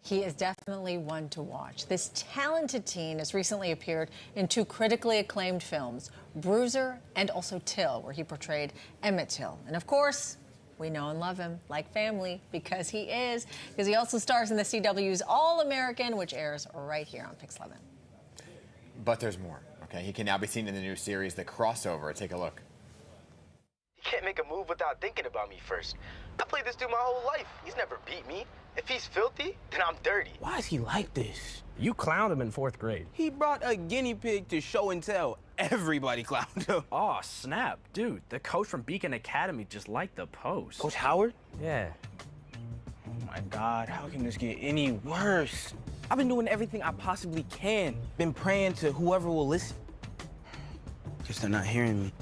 He is definitely one to watch. This talented teen has recently appeared in two critically acclaimed films, Bruiser and also Till, where he portrayed Emmett Till. And of course, we know and love him like family because he also stars in the CW's All-American, which airs right here on Pix 11. But there's more, okay? He can now be seen in the new series, The Crossover. Take a look. He can't make a move without thinking about me first. I played this dude my whole life. He's never beat me. If he's filthy, then I'm dirty. Why is he like this? You clowned him in 4th grade. He brought a guinea pig to show and tell. Everybody clowned him. Oh, snap. Dude, the coach from Beacon Academy just liked the post. Coach Howard? Yeah. Oh my God, how can this get any worse? I've been doing everything I possibly can. Been praying to whoever will listen. Guess they're not hearing me.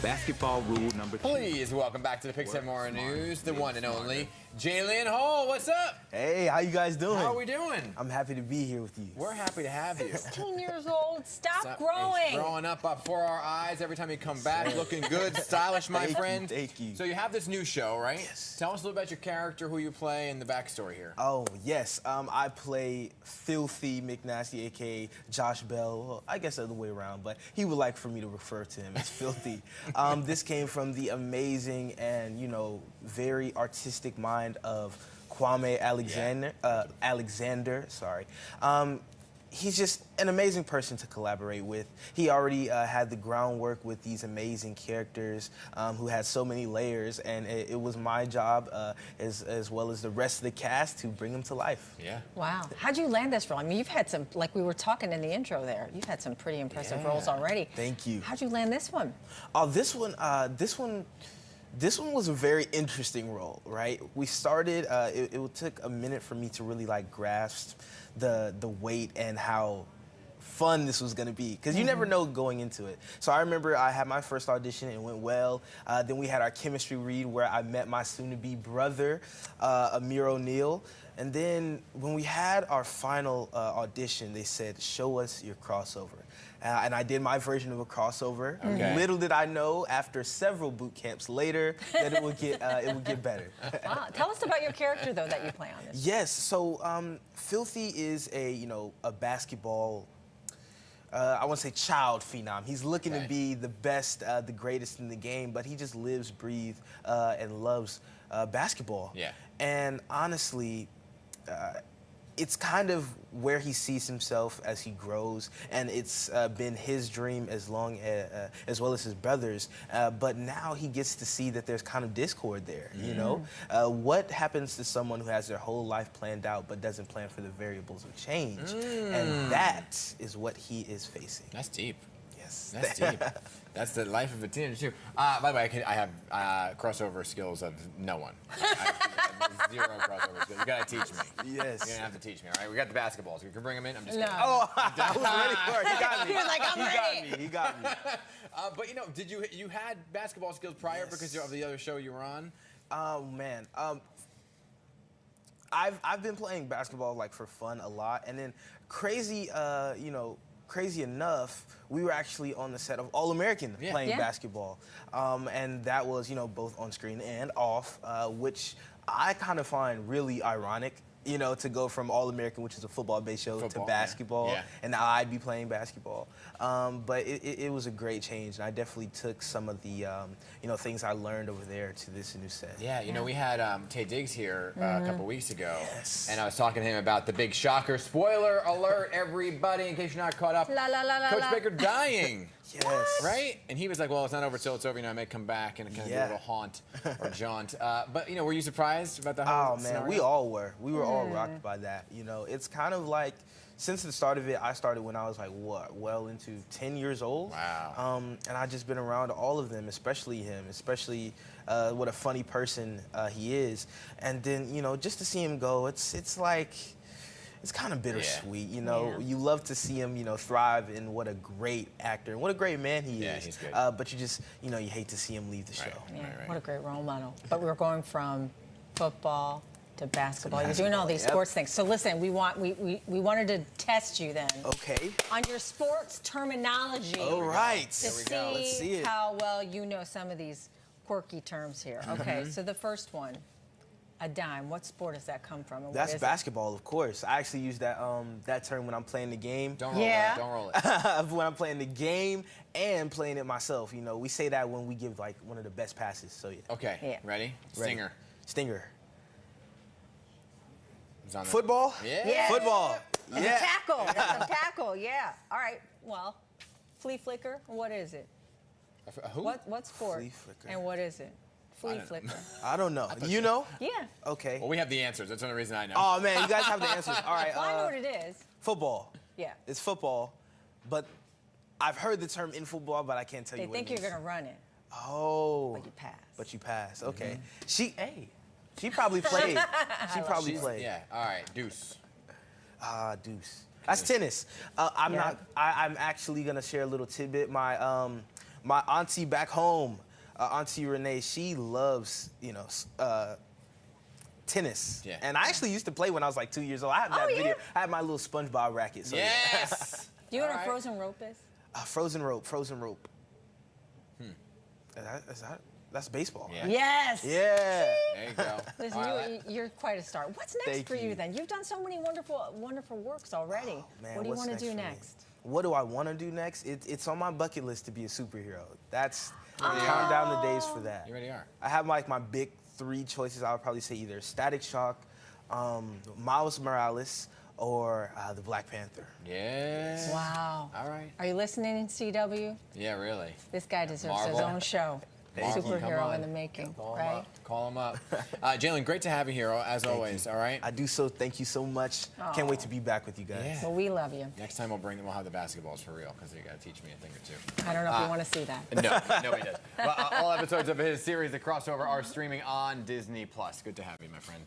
Basketball rule number 2. Please welcome back to the Pix 11 News, the one and only Jalyn Hall. What's up? Hey, how you guys doing? How are we doing? I'm happy to be here with you. We're happy to have you. 16 years old. Stop growing. He's growing up before our eyes every time you come back, looking good, stylish, my friend. Thank you. So you have this new show, right? Yes. Tell us a little about your character, who you play, and the backstory here. Oh, yes. I play Filthy McNasty, a.k.a. Josh Bell. Well, I guess the other way around, but he would like for me to refer to him as Filthy. This came from the amazing and, very artistic mind of Kwame Alexander. Sorry. He's just an amazing person to collaborate with. He already had the groundwork with these amazing characters who had so many layers, and it was my job, as well as the rest of the cast, to bring them to life. Yeah. Wow. How'd you land this role? I mean, you've had some, like we were talking in the intro there, you've had some pretty impressive roles already. Thank you. How'd you land this one? Oh, this one was a very interesting role, right? We started, it took a minute for me to really grasp the weight and how fun this was gonna be, because you never know going into it. So I remember I had my first audition, it went well. Then we had our chemistry read where I met my soon-to-be brother, Amir O'Neal. And then when we had our final audition, they said, show us your crossover. And I did my version of a crossover. Okay. Little did I know, after several boot camps later, that it would get better. Wow. Tell us about your character, though, that you play on this. Yes. So Filthy is a basketball. I want to say child phenom. He's looking to be the best, the greatest in the game, but he just lives, breathes, and loves basketball. Yeah. And honestly, it's kind of where he sees himself as he grows, and it's been his dream as well as his brother's. But now he gets to see that there's kind of discord there. What happens to someone who has their whole life planned out but doesn't plan for the variables of change? And that is what he is facing. That's deep. Yes. That's deep. That's the life of a teenager, too. By the way, I have crossover skills of no one. I have 0 crossover skills. You gotta teach me. Yes. You're gonna have to teach me, all right? We got the basketballs. You can bring them in. I'm just No. kidding. Oh, I was ready for it. He got me. He was like, I'm ready. He got me. But did you had basketball skills prior because of the other show you were on? Oh man. I've been playing basketball for fun a lot, and then crazy enough, we were actually on the set of All-American playing basketball. And that was, both on screen and off, which I kind of find really ironic, to go from All-American, which is a football-based show, to basketball. And now I'd be playing basketball. But it was a great change, and I definitely took some of the, things I learned over there to this new set. Yeah, we had Tay Diggs here a couple weeks ago, and I was talking to him about the big shocker. Spoiler alert, everybody, in case you're not caught up. Coach Baker dying. Yes. Right? And he was like, well, it's not over till it's over. I may come back and kind of do a little haunt or jaunt. But, were you surprised about the whole scenario? We all were. We were all rocked by that. It's kind of like, since the start of it, I started when I was well into 10 years old. Wow. And I've just been around all of them, especially him, what a funny person he is. And then, just to see him go, it's like, it's kind of bittersweet, You love to see him, thrive, and what a great actor and what a great man he is. Yeah, he's good. But you just, you hate to see him leave the show. Right. What a great role model. But we're going from football to basketball. You're doing all these sports things. So listen, we wanted to test you then. Okay. On your sports terminology. All right. To Let's see how well you know some of these quirky terms here. Okay, so the first one, a dime. What sport does that come from? And what That's is it? basketball, of course. I actually use that that term when I'm playing the game. Don't roll Yeah. it. Don't roll it. When I'm playing the game and playing it myself. You know, we say that when we give like one of the best passes. So yeah. Okay. Yeah. Ready? Ready. Stinger. Stinger. Who's on the- Football? Yeah. Football. That's Yeah. a tackle. That's a tackle. Yeah. All right. Well, flea flicker. What is it? Who? What sport? Flea flicker. And what is it? Flea don't flicker. I don't know. You know? Yeah. Okay. Well, we have the answers. That's the only reason I know. Oh man, you guys have the answers. All right. Well, I know what it is. Football. Yeah. It's football, but I've heard the term in football, but I can't tell They you what think it you're means. gonna run it, Oh. but you pass. But you pass. Okay. She probably played. She probably She's- played. Yeah. All right. Deuce. Deuce. That's tennis. I'm Yeah. not. I'm actually gonna share a little tidbit. My auntie back home, Auntie Renee, she loves tennis. Yeah. And I actually used to play when I was like 2 years old. I have that Oh, yeah? video. I had my little SpongeBob racket. So Yes. Do you know what All a right. frozen rope is? Frozen rope. Frozen rope. That's baseball. Yeah. Right? Yes. Yeah. There you go. Listen, All right. you're quite a star. What's next Thank for you you. then? You've done so many wonderful works already. Oh, man, what do you what's want to do for me? next? What do I want to do next? It's on my bucket list to be a superhero. That's I'm counting down the days for that. You already are. I have like my big 3 choices. I would probably say either Static Shock, Miles Morales, or the Black Panther. Yeah. Wow. All right. Are you listening, CW? Yeah, really. This guy deserves Marvel. his own show. Marvel, come Superhero on. in the making, Call him right? up. Call him up. Jalen, great to have you here, as always. All right. I do so. Thank you so much. Can't wait to be back with you guys. Yeah. Well, we love you. Next time we'll have the basketballs for real because you got to teach me a thing or two. I don't know if you want to see that. No, nobody does. Well, all episodes of his series, The Crossover, are streaming on Disney+. Good to have you, my friend.